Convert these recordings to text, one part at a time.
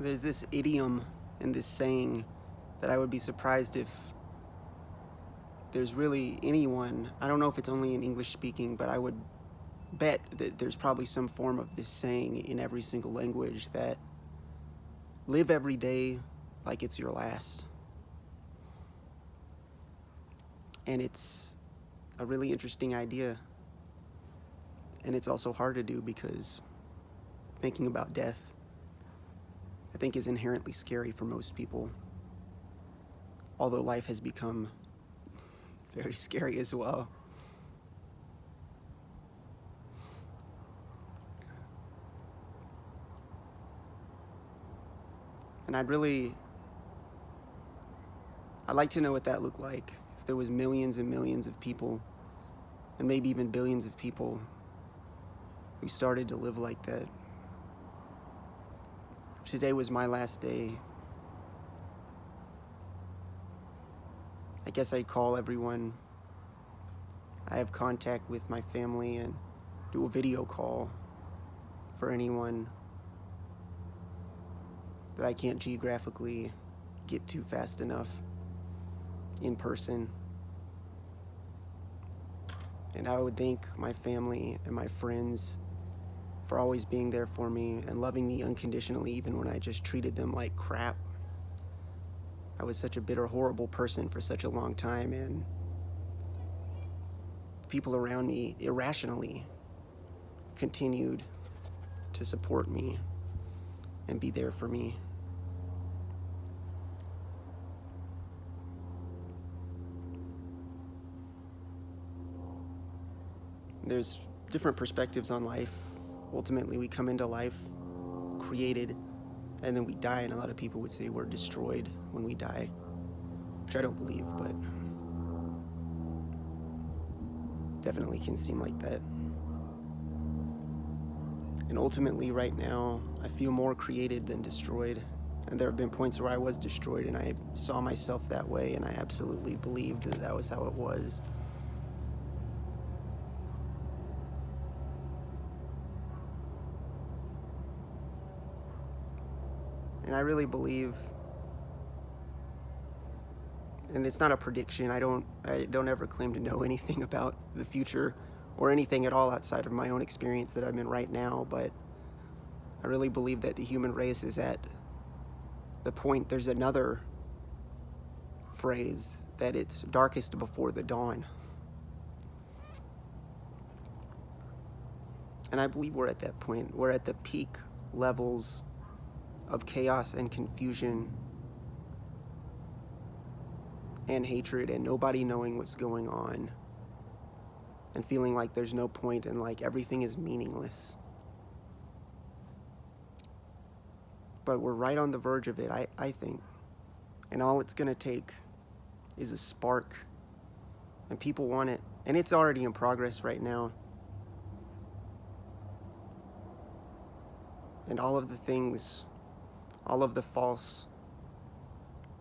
There's this idiom and this saying that I would be surprised if there's really anyone, I don't know if it's only in English speaking, but I would bet that there's probably some form of this saying in every single language that live every day like it's your last. And it's a really interesting idea. And it's also hard to do because thinking about death, I think, is inherently scary for most people. Although life has become very scary as well. And I'd like to know what that looked like if there was millions and millions of people, and maybe even billions of people, who started to live like that. If today was my last day, I guess I'd call everyone I have contact with, my family, and do a video call for anyone that I can't geographically get to fast enough in person. And I would thank my family and my friends for always being there for me and loving me unconditionally, even when I just treated them like crap. I was such a bitter, horrible person for such a long time, and people around me irrationally continued to support me and be there for me. There's different perspectives on life. Ultimately, we come into life created, and then we die, and a lot of people would say we're destroyed when we die, which I don't believe, but definitely can seem like that. And ultimately, right now, I feel more created than destroyed. And there have been points where I was destroyed, and I saw myself that way, and I absolutely believed that that was how it was. And I really believe, and it's not a prediction, I don't ever claim to know anything about the future or anything at all outside of my own experience that I'm in right now, but I really believe that the human race is at the point, there's another phrase, that it's darkest before the dawn. And I believe we're at that point. We're at the peak levels of chaos and confusion and hatred, and nobody knowing what's going on, and feeling like there's no point and like everything is meaningless. But we're right on the verge of it, I think. And all it's gonna take is a spark, and people want it. And it's already in progress right now. And all of the things, all of the false,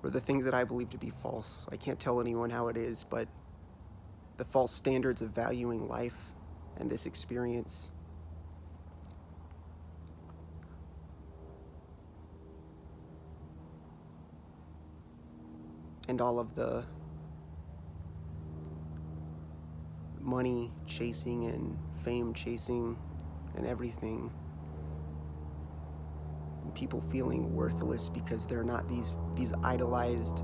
or the things that I believe to be false, I can't tell anyone how it is, but the false standards of valuing life and this experience, and all of the money chasing and fame chasing and everything, and people feeling worthless because they're not these idolized,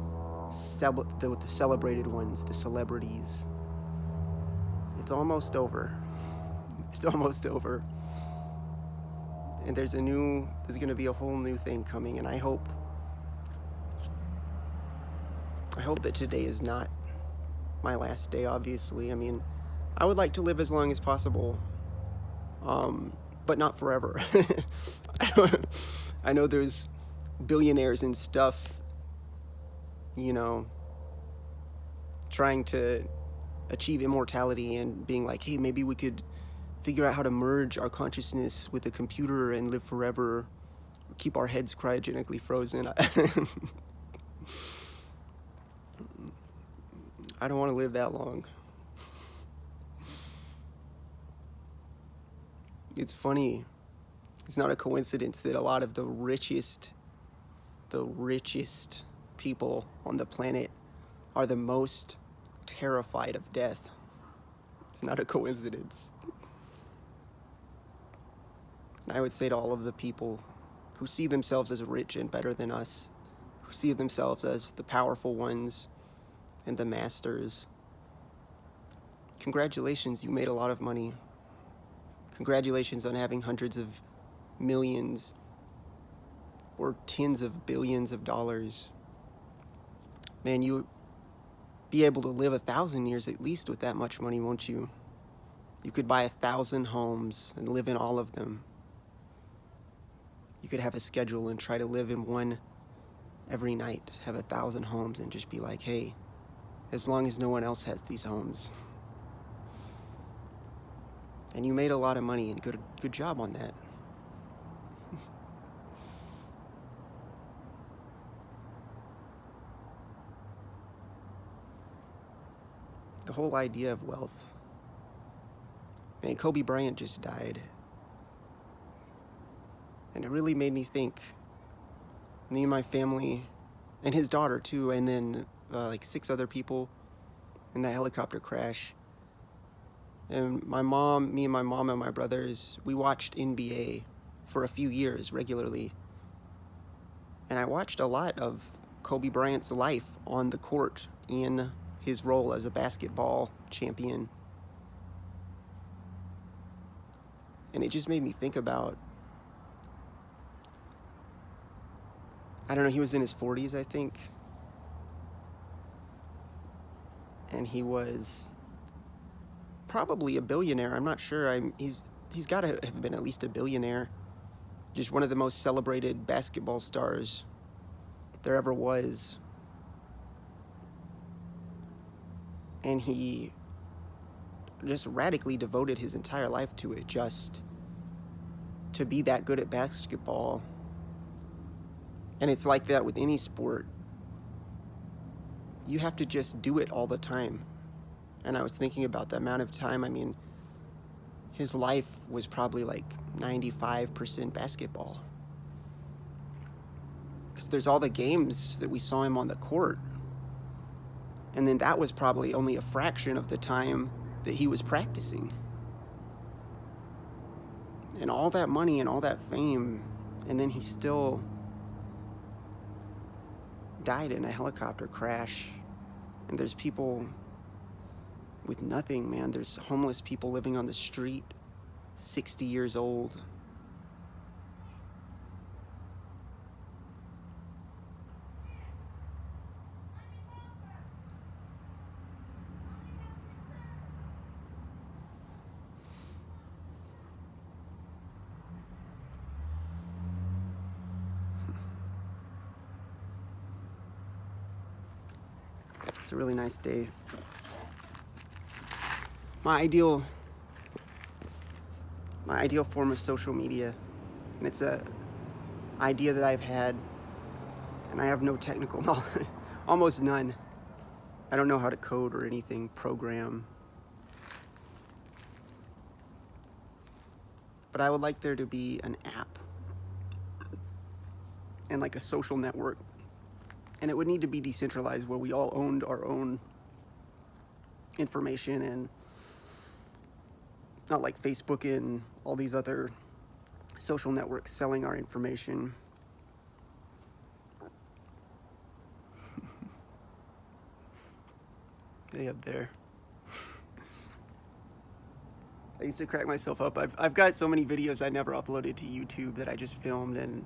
the celebrated ones, the celebrities. It's almost over. It's almost over. And there's gonna be a whole new thing coming, and I hope that today is not my last day, obviously. I mean, I would like to live as long as possible, but not forever. I know there's billionaires and stuff, trying to achieve immortality and being like, hey, maybe we could figure out how to merge our consciousness with a computer and live forever, keep our heads cryogenically frozen. I don't want to live that long. It's funny. It's not a coincidence that a lot of the richest the richest people on the planet are the most terrified of death. It's not a coincidence. And I would say to all of the people who see themselves as rich and better than us, who see themselves as the powerful ones and the masters, congratulations, you made a lot of money. Congratulations on having hundreds of millions or tens of billions of dollars. Man, you be able to live 1,000 years at least with that much money, won't you? You could buy 1,000 homes and live in all of them. You could have a schedule and try to live in one every night, have 1,000 homes and just be like, hey, as long as no one else has these homes. And you made a lot of money, and good job on that. The whole idea of wealth. Man, Kobe Bryant just died. And it really made me think. Me and my family, and his daughter too, and then like 6 other people in that helicopter crash. And me and my mom and my brothers, we watched NBA for a few years regularly. And I watched a lot of Kobe Bryant's life on the court in his role as a basketball champion. And it just made me think about, I don't know, he was in his 40s, I think. And he was probably a billionaire. I'm not sure. He's got to have been at least a billionaire. Just one of the most celebrated basketball stars there ever was. And he just radically devoted his entire life to it, just to be that good at basketball. And it's like that with any sport. You have to just do it all the time. And I was thinking about the amount of time, I mean, his life was probably like 95% basketball. Because there's all the games that we saw him on the court. And then that was probably only a fraction of the time that he was practicing. And all that money and all that fame, and then he still died in a helicopter crash. And there's people with nothing, man. There's homeless people living on the street, 60 years old. It's a really nice day. My ideal form of social media, and it's a idea that I've had, and I have no technical knowledge, almost none. I don't know how to code or anything, program. But I would like there to be an app and like a social network. And it would need to be decentralized, where we all owned our own information, and not like Facebook and all these other social networks selling our information. They up there. I used to crack myself up. I've got so many videos I never uploaded to YouTube that I just filmed and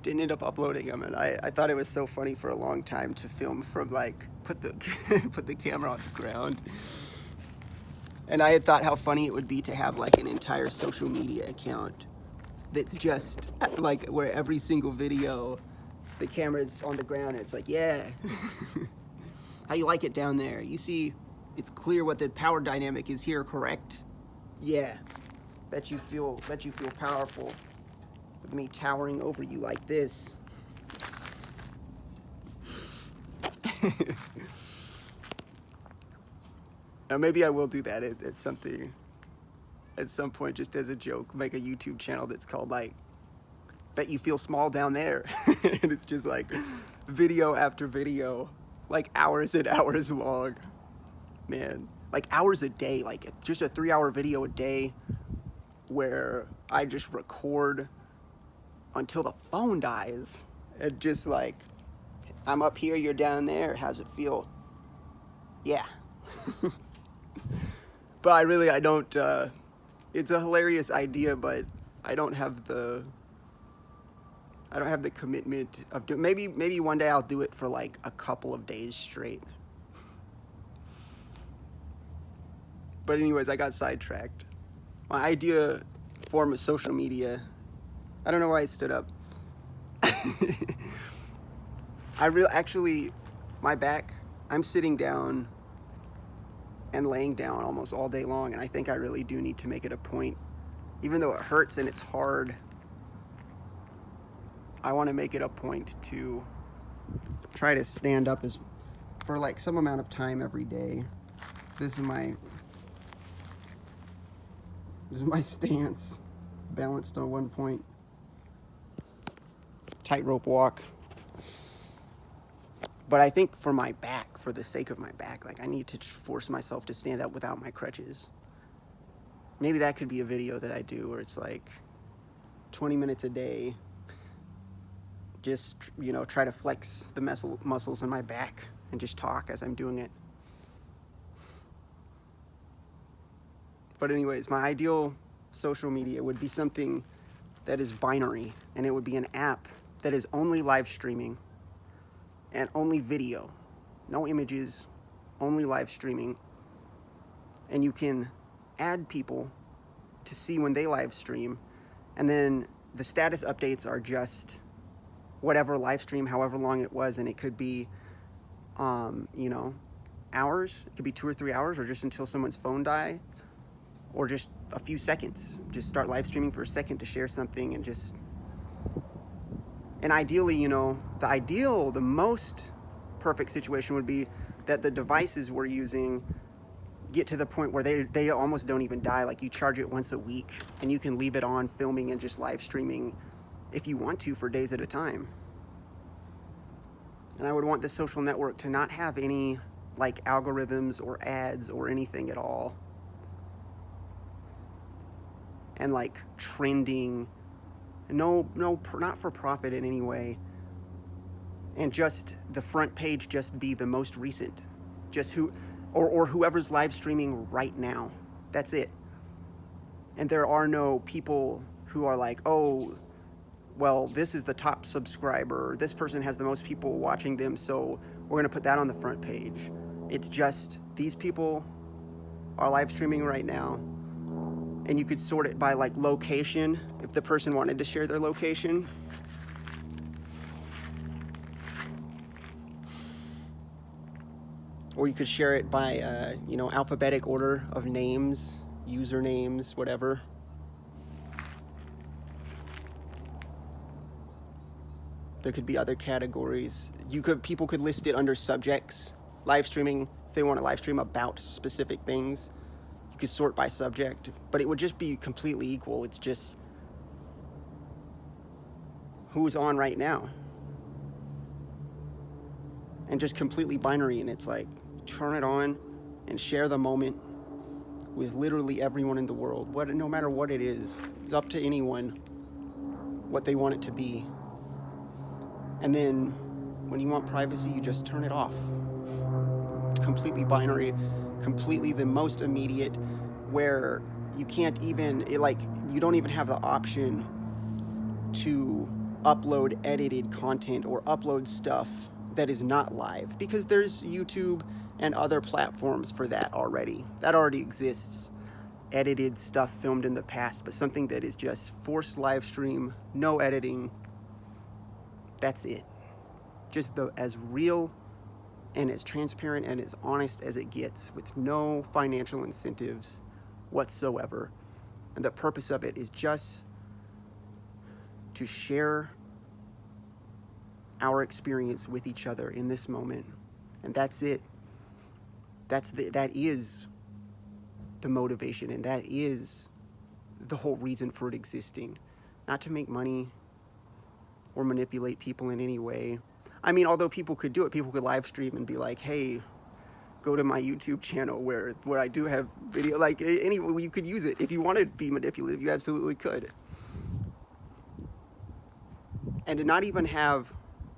didn't end up uploading them. And I thought it was so funny for a long time to film from like, put the camera on the ground. And I had thought how funny it would be to have like an entire social media account that's just like where every single video, the camera's on the ground and it's like, yeah. How you like it down there? You see, it's clear what the power dynamic is here, correct? Yeah. Bet you feel powerful with me towering over you like this. Now maybe I will do that at some point, just as a joke, make a YouTube channel that's called like bet you feel small down there. And it's just like video after video, like hours and hours long. Man, like hours a day, like just a 3-hour video a day where I just record until the phone dies. And just like, I'm up here, you're down there. How's it feel? Yeah. But I don't, it's a hilarious idea, but I don't have the commitment of doing. Maybe one day I'll do it for like a couple of days straight. But anyways, I got sidetracked. My idea form of social media. I don't know why I stood up. Actually, my back, I'm sitting down and laying down almost all day long, and I think I really do need to make it a point, even though it hurts and it's hard, I want to make it a point to try to stand up for like some amount of time every day. This is my stance, balanced on one point. Tightrope walk. But I think for my back, for the sake of my back, like I need to force myself to stand up without my crutches. Maybe that could be a video that I do where it's like 20 minutes a day. Just, try to flex the muscles in my back and just talk as I'm doing it. But anyways, my ideal social media would be something that is binary, and it would be an app that is only live streaming and only video, no images, only live streaming. And you can add people to see when they live stream, and then the status updates are just whatever live stream, however long it was, and it could be, hours. It could be 2 or 3 hours, or just until someone's phone dies, or just a few seconds. Just start live streaming for a second to share something, and ideally, the most perfect situation would be that the devices we're using get to the point where they almost don't even die. Like you charge it once a week and you can leave it on filming and just live streaming if you want to for days at a time. And I would want the social network to not have any like algorithms or ads or anything at all. And like trending, not for profit in any way. And just the front page just be the most recent. Just whoever's live streaming right now. That's it. And there are no people who are like, oh, well, this is the top subscriber. This person has the most people watching them, so we're going to put that on the front page. It's just these people are live streaming right now. And you could sort it by like location, if the person wanted to share their location. Or you could share it by, alphabetic order of names, usernames, whatever. There could be other categories. People could list it under subjects. Live streaming, if they want to live stream about specific things, you could sort by subject, but it would just be completely equal. It's just who's on right now. And just completely binary, and it's like, turn it on and share the moment with literally everyone in the world. No matter what it is, it's up to anyone what they want it to be. And then when you want privacy, you just turn it off. Completely binary, completely the most immediate, where you can't even, you don't even have the option to upload edited content or upload stuff that is not live, because there's YouTube and other platforms for that already. That already exists. Edited stuff filmed in the past, but something that is just forced live stream, no editing. That's it. Just as real and as transparent and as honest as it gets, with no financial incentives whatsoever. And the purpose of it is just to share our experience with each other in this moment. And that's it. That is the motivation, and that is the whole reason for it existing. Not to make money, or manipulate people in any way. I mean, although people could do it, people could live stream and be like, hey, go to my YouTube channel where I do have video, like anyway, you could use it. If you want to be manipulative, you absolutely could. And to not even have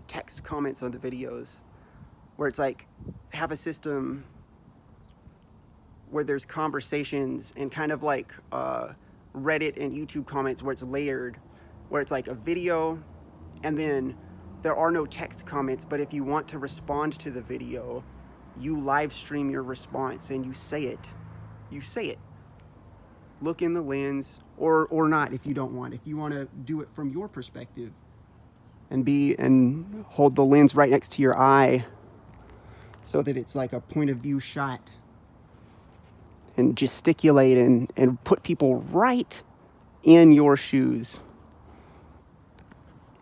text comments on the videos, where it's like, have a system where there's conversations and kind of like Reddit and YouTube comments where it's layered, where it's like a video and then there are no text comments, but if you want to respond to the video, you live stream your response and you say it. You say it. Look in the lens, or not if you don't want. If you want to do it from your perspective and hold the lens right next to your eye so that it's like a point of view shot, and gesticulate and put people right in your shoes.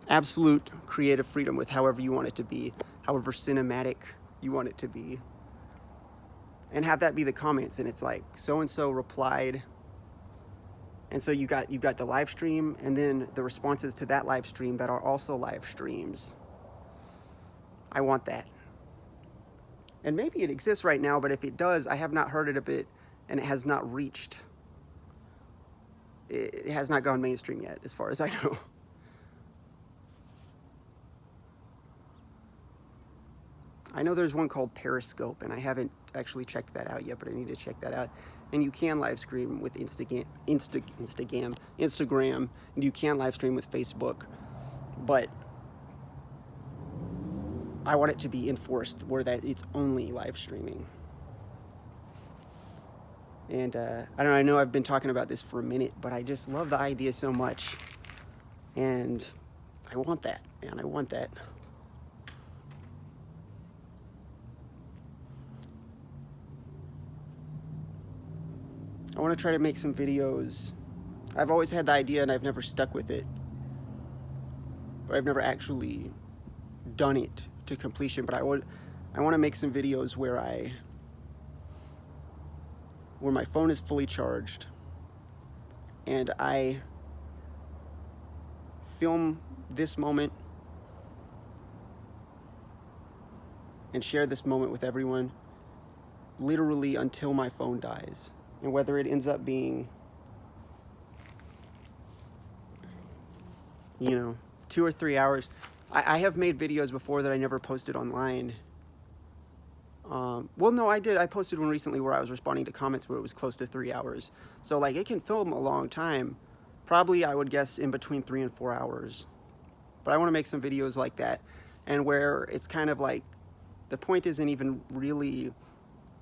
Absolute creative freedom with however you want it to be, however cinematic you want it to be. And have that be the comments, and it's like so-and-so replied. And so you got the live stream and then the responses to that live stream that are also live streams. I want that. And maybe it exists right now, but if it does, I have not heard of it, and it has not reached, it has not gone mainstream yet, as far as I know. I know there's one called Periscope, and I haven't actually checked that out yet, but I need to check that out. And you can live stream with Instagram, and you can live stream with Facebook, but I want it to be enforced where that it's only live streaming. And I know I've been talking about this for a minute, but I just love the idea so much, and I want that, man. I want that. I want to try to make some videos. I've always had the idea and I've never stuck with it, but I've never actually done it to completion. But I want to make some videos where my phone is fully charged and I film this moment and share this moment with everyone literally until my phone dies. And whether it ends up being, 2 or 3 hours. I have made videos before that I never posted online. Well, no, I did. I posted one recently where I was responding to comments where it was close to 3 hours. So, like, it can film a long time. Probably, I would guess, in between 3 and 4 hours. But I want to make some videos like that. And where it's kind of like, the point isn't even really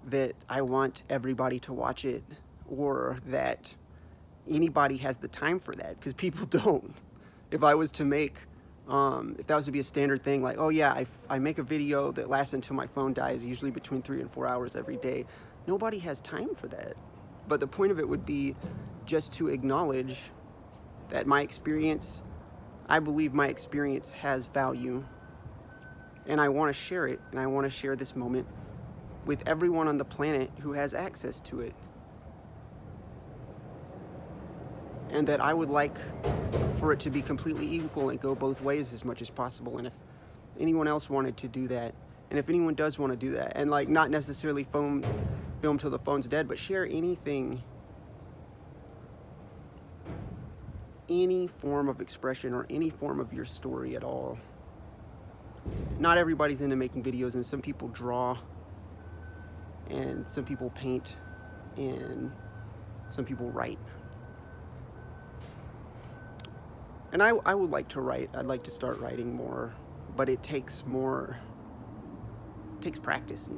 that I want everybody to watch it or that anybody has the time for that, because people don't. If I was to make, if that was to be a standard thing, like, oh yeah, I make a video that lasts until my phone dies, usually between 3 and 4 hours every day, nobody has time for that. But the point of it would be just to acknowledge that my experience, I believe my experience has value, and I want to share it, and I want to share this moment with everyone on the planet who has access to it. And that I would like for it to be completely equal and go both ways as much as possible. And if anyone else wanted to do that, and if anyone does want to do that, and like not necessarily film till the phone's dead, but share anything, any form of expression or any form of your story at all. Not everybody's into making videos, and some people draw, and some people paint, and some people write. And I would like to write. I'd like to start writing more, but it takes practice,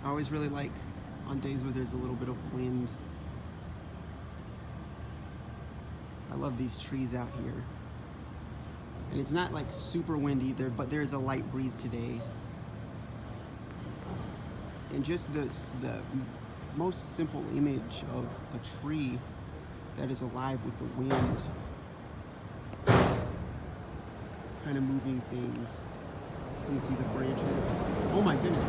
I always really like on days where there's a little bit of wind. I love these trees out here. And it's not like super windy there, but there's a light breeze today. And just the most simple image of a tree that is alive with the wind, kind of moving things. You can see the branches. Oh my goodness.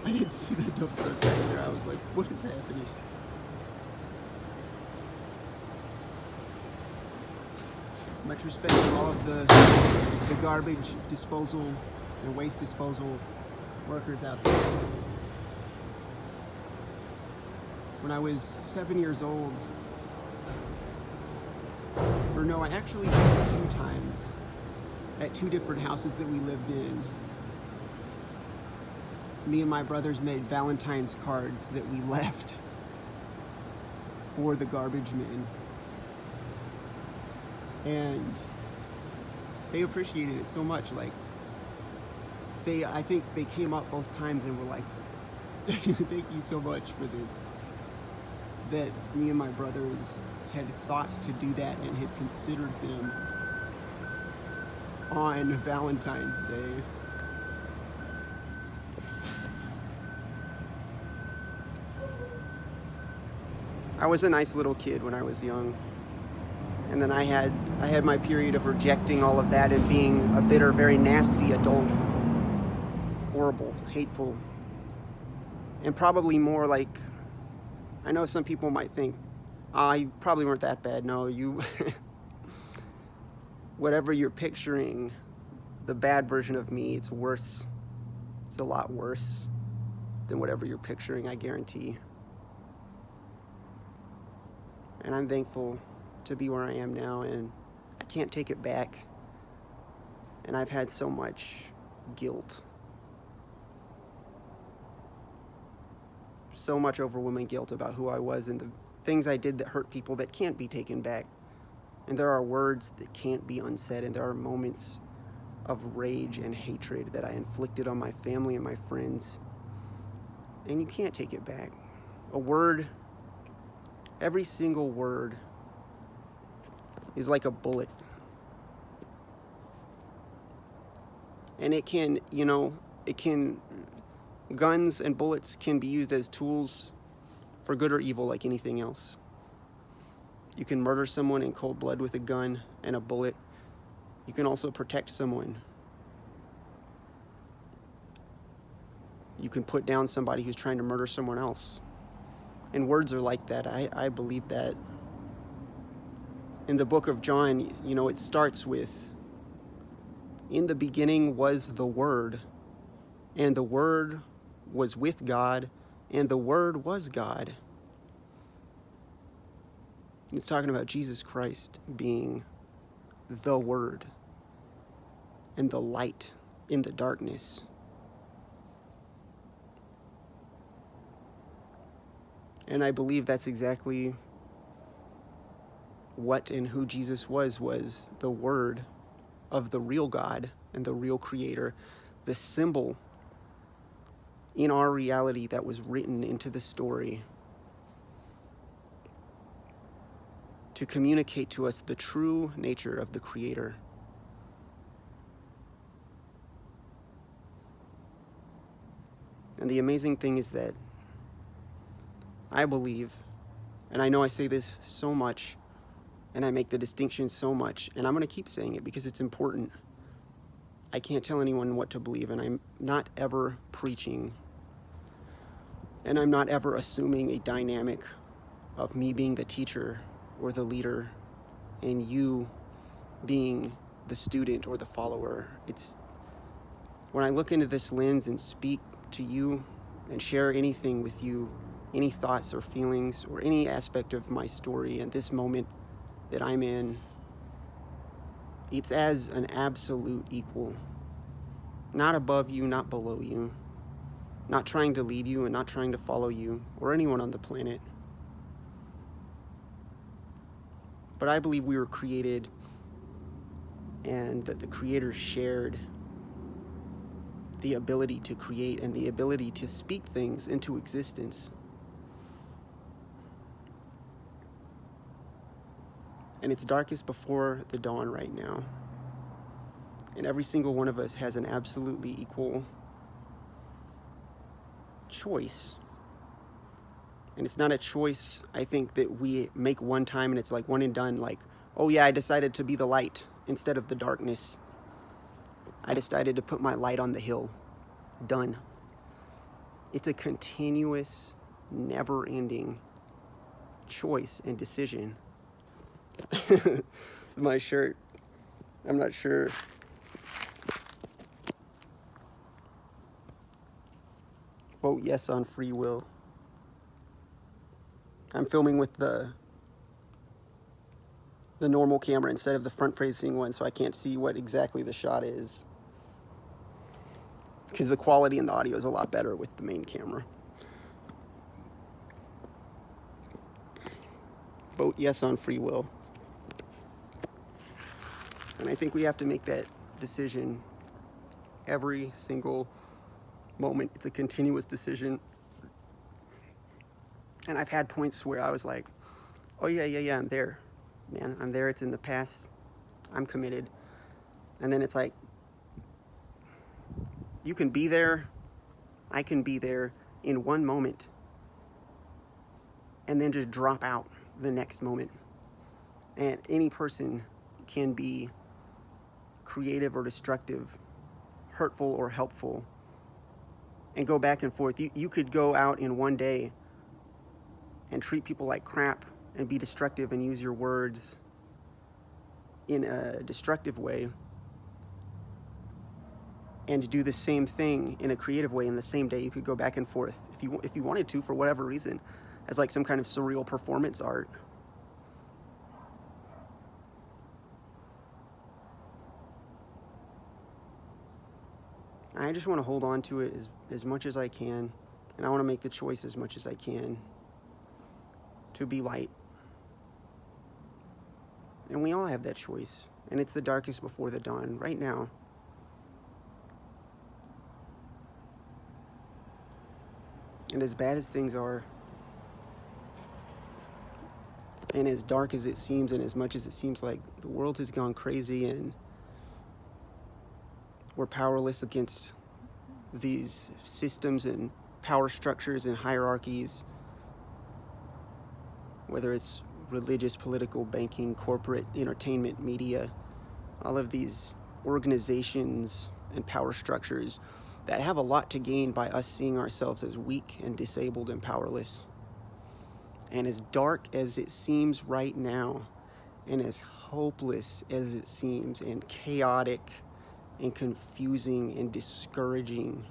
I didn't see the dump truck back there. I was like, what is happening? Much respect to all of the garbage disposal and waste disposal workers out there. When I was 7 years old, or no, I actually went 2 times at 2 different houses that we lived in. Me and my brothers made Valentine's cards that we left for the garbage men. And they appreciated it so much. Like, I think they came up both times and were like, thank you so much for this. That me and my brothers had thought to do that and had considered them on Valentine's Day. I was a nice little kid when I was young. And then I had my period of rejecting all of that and being a bitter, very nasty adult. Horrible, hateful. And probably more like, I know some people might think, you probably weren't that bad. No, you, whatever you're picturing, the bad version of me, it's worse. It's a lot worse than whatever you're picturing, I guarantee. And I'm thankful to be where I am now, and I can't take it back. And I've had so much guilt. So much overwhelming guilt about who I was and the things I did that hurt people that can't be taken back. And there are words that can't be unsaid, and there are moments of rage and hatred that I inflicted on my family and my friends. And you can't take it back. A word, every single word, is like a bullet. And it can, guns and bullets can be used as tools for good or evil like anything else. You can murder someone in cold blood with a gun and a bullet. You can also protect someone. You can put down somebody who's trying to murder someone else. And words are like that. I believe that. In the book of John, it starts with, in the beginning was the Word, and the Word was with God, and the Word was God. And it's talking about Jesus Christ being the Word and the light in the darkness. And I believe that's exactly what and who Jesus was the Word of the real God and the real Creator, the symbol in our reality that was written into the story to communicate to us the true nature of the Creator. And the amazing thing is that I believe, and I know I say this so much, and I make the distinction so much, and I'm going to keep saying it because it's important. I can't tell anyone what to believe, and I'm not ever preaching, and I'm not ever assuming a dynamic of me being the teacher or the leader and you being the student or the follower. It's when I look into this lens and speak to you and share anything with you, any thoughts or feelings or any aspect of my story and this moment that I'm in, it's as an absolute equal. Not above you, not below you. Not trying to lead you and not trying to follow you or anyone on the planet. But I believe we were created and that the Creator shared the ability to create and the ability to speak things into existence. And it's darkest before the dawn right now. And every single one of us has an absolutely equal choice. And it's not a choice, I think, that we make one time and it's like one and done. Like, oh yeah, I decided to be the light instead of the darkness. I decided to put my light on the hill. Done. It's a continuous, never-ending choice and decision. My shirt, I'm not sure. Vote yes on free will. I'm filming with the normal camera instead of the front-facing one, so I can't see what exactly the shot is, because the quality in the audio is a lot better with the main camera. Vote yes on free will. And I think we have to make that decision every single moment. It's a continuous decision. And I've had points where I was like, oh yeah, I'm there. Man, I'm there. It's in the past. I'm committed. And then it's like, you can be there. I can be there in one moment. And then just drop out the next moment. And any person can be creative or destructive, hurtful or helpful, and go back and forth. You could go out in one day and treat people like crap and be destructive and use your words in a destructive way, and do the same thing in a creative way in the same day. You could go back and forth if you wanted to, for whatever reason, as like some kind of surreal performance art. I just want to hold on to it as much as I can, and I want to make the choice as much as I can to be light. And we all have that choice, and it's the darkest before the dawn right now. And as bad as things are, and as dark as it seems, and as much as it seems like the world has gone crazy and we're powerless against these systems and power structures and hierarchies, whether it's religious, political, banking, corporate, entertainment, media, all of these organizations and power structures that have a lot to gain by us seeing ourselves as weak and disabled and powerless. And as dark as it seems right now, and as hopeless as it seems, and chaotic and confusing and discouraging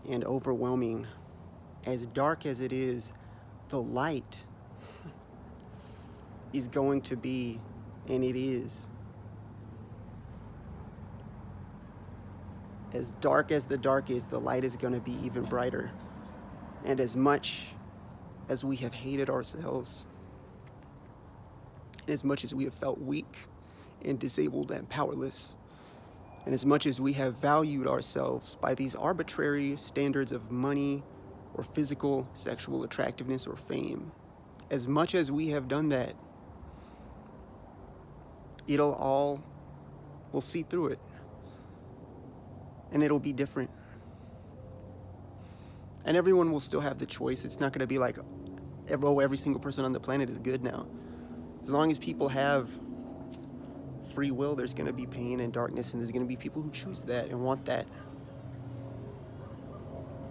and overwhelming, as dark as it is, the light is going to be, and it is. As dark as the dark is, the light is going to be even brighter. And as much as we have hated ourselves, and as much as we have felt weak and disabled and powerless, and as much as we have valued ourselves by these arbitrary standards of money or physical, sexual attractiveness or fame, as much as we have done that, we'll see through it. And it'll be different. And everyone will still have the choice. It's not going to be like, every single person on the planet is good now. As long as people have free will, there's going to be pain and darkness, and there's going to be people who choose that and want that.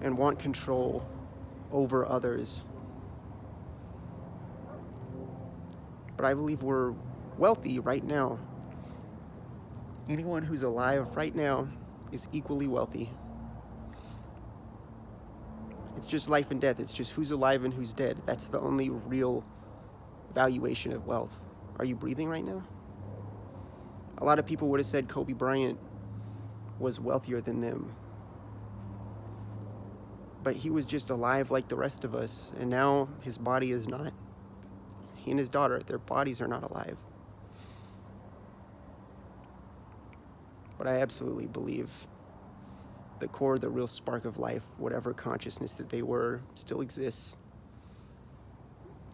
And want control over others. But I believe we're wealthy right now. Anyone who's alive right now is equally wealthy. It's just life and death. It's just who's alive and who's dead. That's the only real valuation of wealth. Are you breathing right now? A lot of people would have said Kobe Bryant was wealthier than them. But he was just alive like the rest of us, and now his body is not. He and his daughter, their bodies are not alive. But I absolutely believe the core, the real spark of life, whatever consciousness that they were, still exists.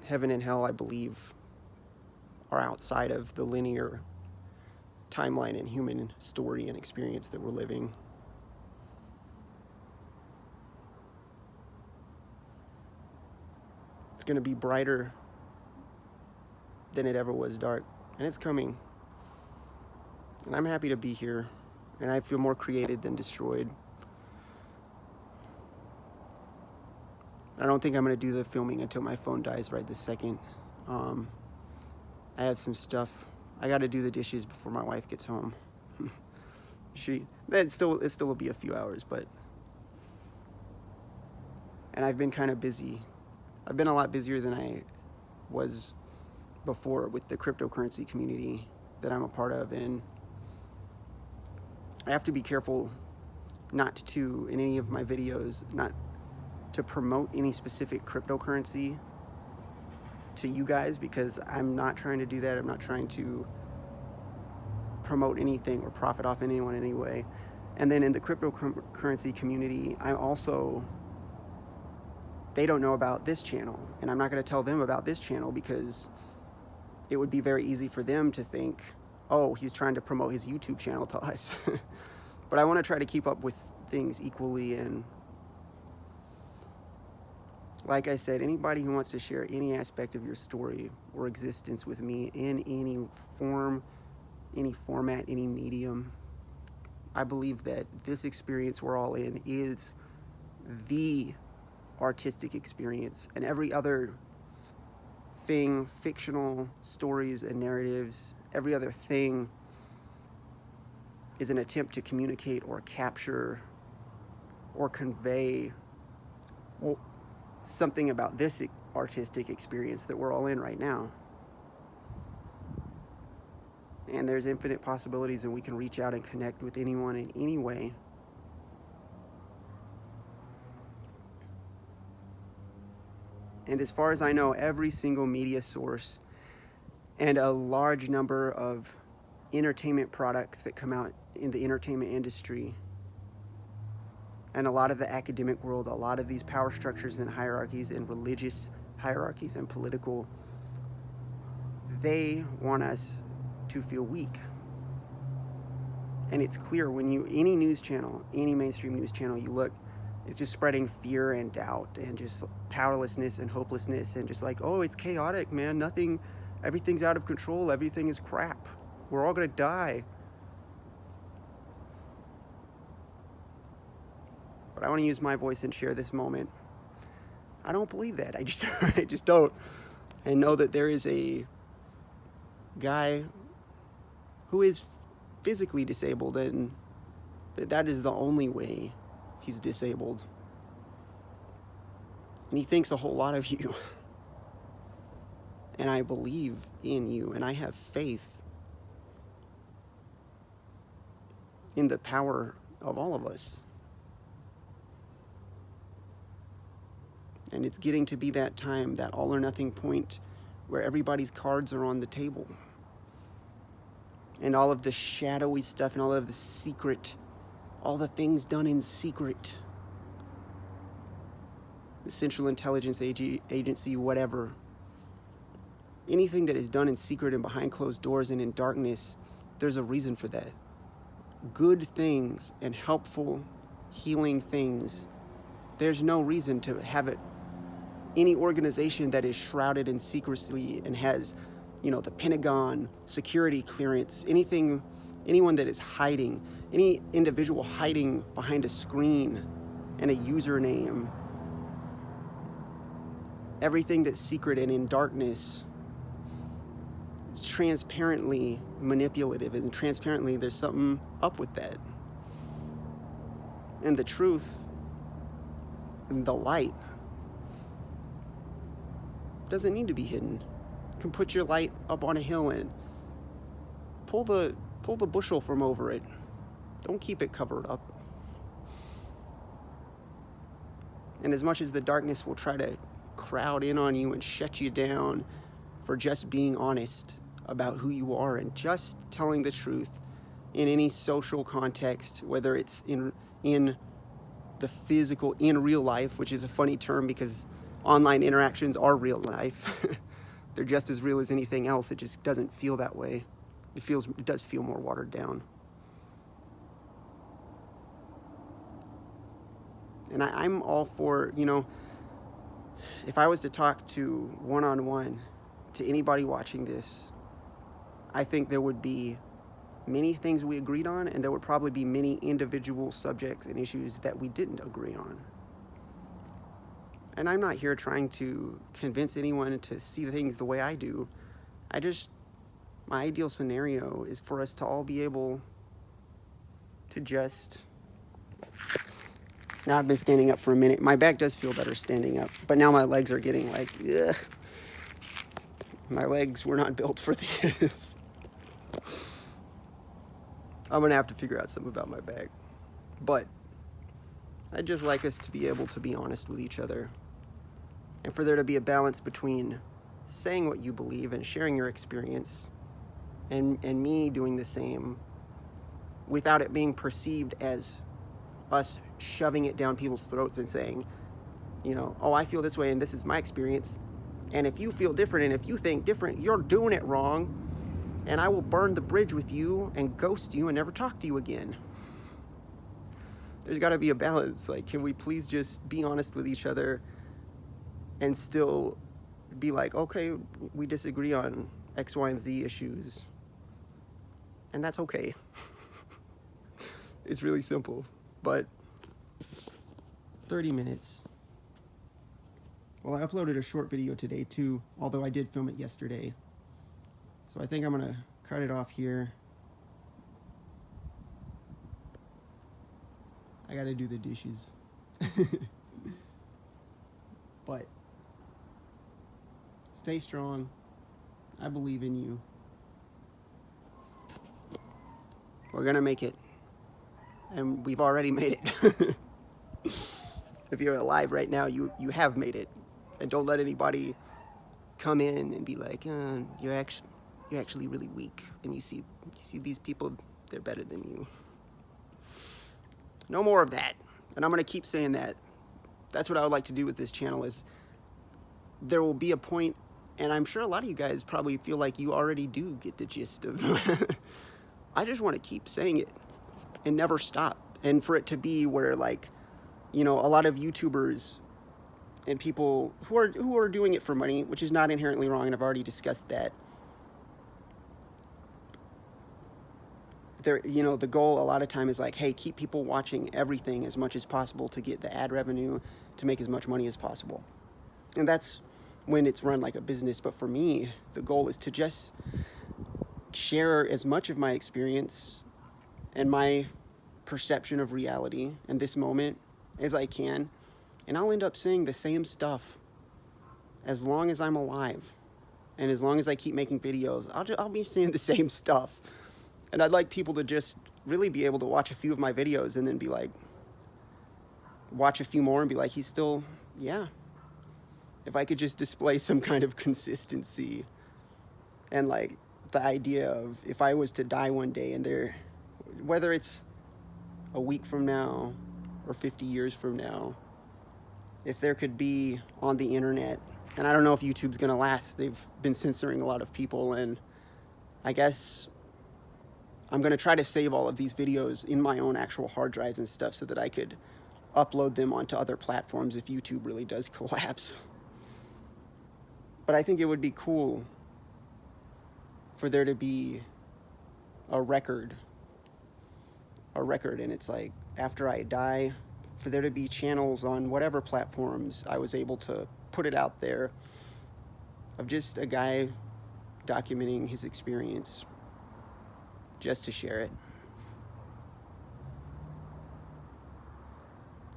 Heaven and hell, I believe, are outside of the linear timeline and human story and experience that we're living. going to be brighter than it ever was dark. And it's coming. And I'm happy to be here. And I feel more created than destroyed. I don't think I'm going to do the filming until my phone dies right this second. I have some stuff. I got to do the dishes before my wife gets home. It still will be a few hours, but. And I've been kind of busy. I've been a lot busier than I was before with the cryptocurrency community that I'm a part of, and I have to be careful not to, in any of my videos, not to promote any specific cryptocurrency to you guys, because I'm not trying to do that. I'm not trying to promote anything or profit off anyone in any way. And then in the cryptocurrency community, they don't know about this channel, and I'm not going to tell them about this channel because it would be very easy for them to think, oh, he's trying to promote his YouTube channel to us. But I want to try to keep up with things equally, and like I said, anybody who wants to share any aspect of your story or existence with me in any form, any format, any medium, I believe that this experience we're all in is the artistic experience, and every other thing, fictional stories and narratives, every other thing is an attempt to communicate or capture or convey something about this artistic experience that we're all in right now. And there's infinite possibilities, and we can reach out and connect with anyone in any way. And as far as I know, every single media source and a large number of entertainment products that come out in the entertainment industry, and a lot of the academic world, a lot of these power structures and hierarchies and religious hierarchies and political, they want us to feel weak. And it's clear when any news channel, any mainstream news channel you look, it's just spreading fear and doubt and just powerlessness and hopelessness, and just like, oh, it's chaotic, man. Everything's out of control. Everything is crap. We're all gonna die. But I want to use my voice and share this moment. I don't believe that. I just don't. I know that there is a guy who is physically disabled, and that is the only way he's disabled. And he thinks a whole lot of you. And I believe in you, and I have faith in the power of all of us. And it's getting to be that time, that all or nothing point, where everybody's cards are on the table. And all of the shadowy stuff and all of the secret, all the things done in secret, the Central Intelligence Agency, whatever, anything that is done in secret and behind closed doors and in darkness, there's a reason for that. Good things and helpful, healing things, there's no reason to have it. Any organization that is shrouded in secrecy and has, the Pentagon, security clearance, anyone that is hiding, any individual hiding behind a screen and a username, everything that's secret and in darkness is transparently manipulative, and transparently there's something up with that. And the truth and the light doesn't need to be hidden. You can put your light up on a hill and pull the bushel from over it. Don't keep it covered up. And as much as the darkness will try to crowd in on you and shut you down for just being honest about who you are and just telling the truth in any social context, whether it's in the physical, in real life, which is a funny term because online interactions are real life. They're just as real as anything else. It just doesn't feel that way. It does feel more watered down. And I'm all for, if I was to talk to one-on-one to anybody watching this, I think there would be many things we agreed on, and there would probably be many individual subjects and issues that we didn't agree on. And I'm not here trying to convince anyone to see things the way I do. My ideal scenario is for us to all be able to just... Now I've been standing up for a minute. My back does feel better standing up, but now my legs are getting like, ugh. My legs were not built for this. I'm gonna have to figure out something about my back. But I'd just like us to be able to be honest with each other, and for there to be a balance between saying what you believe and sharing your experience, and me doing the same, without it being perceived as us shoving it down people's throats and saying, you know, oh, I feel this way and this is my experience, and if you feel different and if you think different, you're doing it wrong, and I will burn the bridge with you and ghost you and never talk to you again. There's got to be a balance. Like, can we please just be honest with each other and still be like, okay, we disagree on X, Y, and Z issues, and that's okay. It's really simple. But 30 minutes. Well, I uploaded a short video today too, although I did film it yesterday. So I think I'm gonna cut it off here. I gotta do the dishes. But stay strong. I believe in you. We're gonna make it. And we've already made it. If you're alive right now, you have made it. And don't let anybody come in and be like, you're actually really weak, and you see these people, they're better than you. No more of that. And I'm gonna keep saying that. That's what I would like to do with this channel. Is there will be a point, and I'm sure a lot of you guys probably feel like you already do get the gist of I just want to keep saying it and never stop, and for it to be where, like, you know, a lot of YouTubers and people who are doing it for money, which is not inherently wrong, and I've already discussed that. There, you know, the goal a lot of time is like, hey, keep people watching everything as much as possible to get the ad revenue, to make as much money as possible. And that's when it's run like a business. But for me, the goal is to just share as much of my experience and my perception of reality in this moment as I can. And I'll end up saying the same stuff as long as I'm alive. And as long as I keep making videos, I'll be saying the same stuff. And I'd like people to just really be able to watch a few of my videos and then be like, watch a few more and be like, he's still, yeah. If I could just display some kind of consistency, and like the idea of if I was to die one day, and whether it's a week from now or 50 years from now, if there could be on the internet, and I don't know if YouTube's gonna last, they've been censoring a lot of people, and I guess I'm gonna try to save all of these videos in my own actual hard drives and stuff so that I could upload them onto other platforms if YouTube really does collapse. But I think it would be cool for there to be a record, and it's like, after I die, for there to be channels on whatever platforms I was able to put it out there, of just a guy documenting his experience just to share it.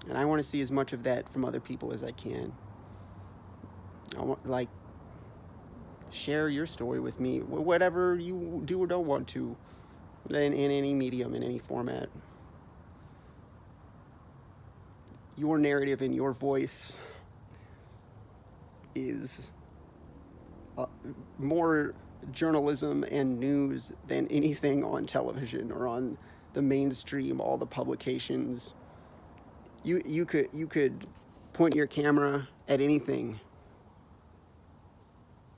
And I want to see as much of that from other people as I can. I want, like, share your story with me, whatever you do or don't want to, in any medium, in any format. Your narrative and your voice is more journalism and news than anything on television or on the mainstream, all the publications. You could point your camera at anything.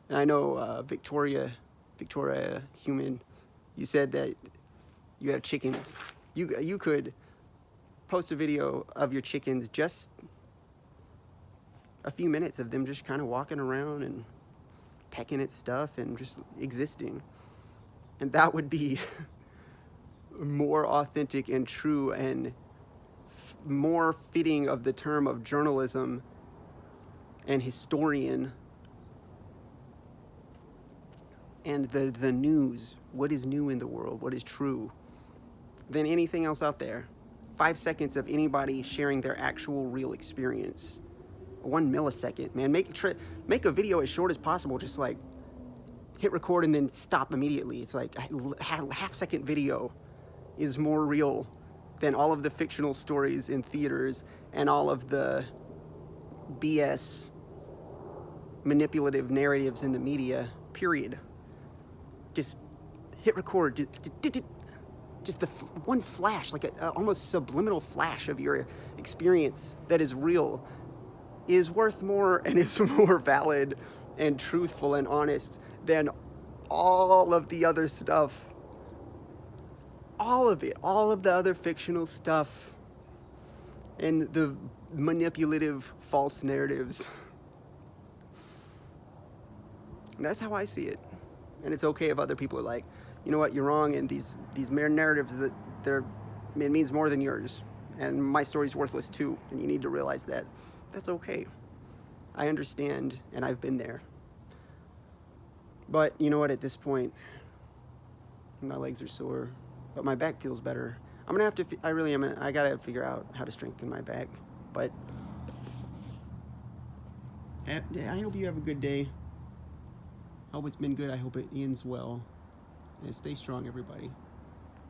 And I know Victoria Human, you said that you have chickens. You could post a video of your chickens just a few minutes of them just kind of walking around and pecking at stuff and just existing. And that would be more authentic and true and more fitting of the term of journalism and historian and the news, what is new in the world, what is true, than anything else out there. 5 seconds of anybody sharing their actual real experience. 1 millisecond, man. Make a video as short as possible, just like hit record and then stop immediately. It's like a half-second video is more real than all of the fictional stories in theaters and all of the BS manipulative narratives in the media, period. Just hit record, just the one flash, like a almost subliminal flash of your experience that is real, is worth more and is more valid and truthful and honest than all of the other stuff. All of it, all of the other fictional stuff and the manipulative false narratives. And that's how I see it. And it's okay if other people are like, you know what, you're wrong, and these mere narratives, that it means more than yours, and my story's worthless too, and you need to realize that. That's okay. I understand, and I've been there. But you know what, at this point, my legs are sore, but my back feels better. I'm gonna have to, I really am, I gotta figure out how to strengthen my back. But I hope you have a good day. I hope it's been good. I hope it ends well. And stay strong, everybody.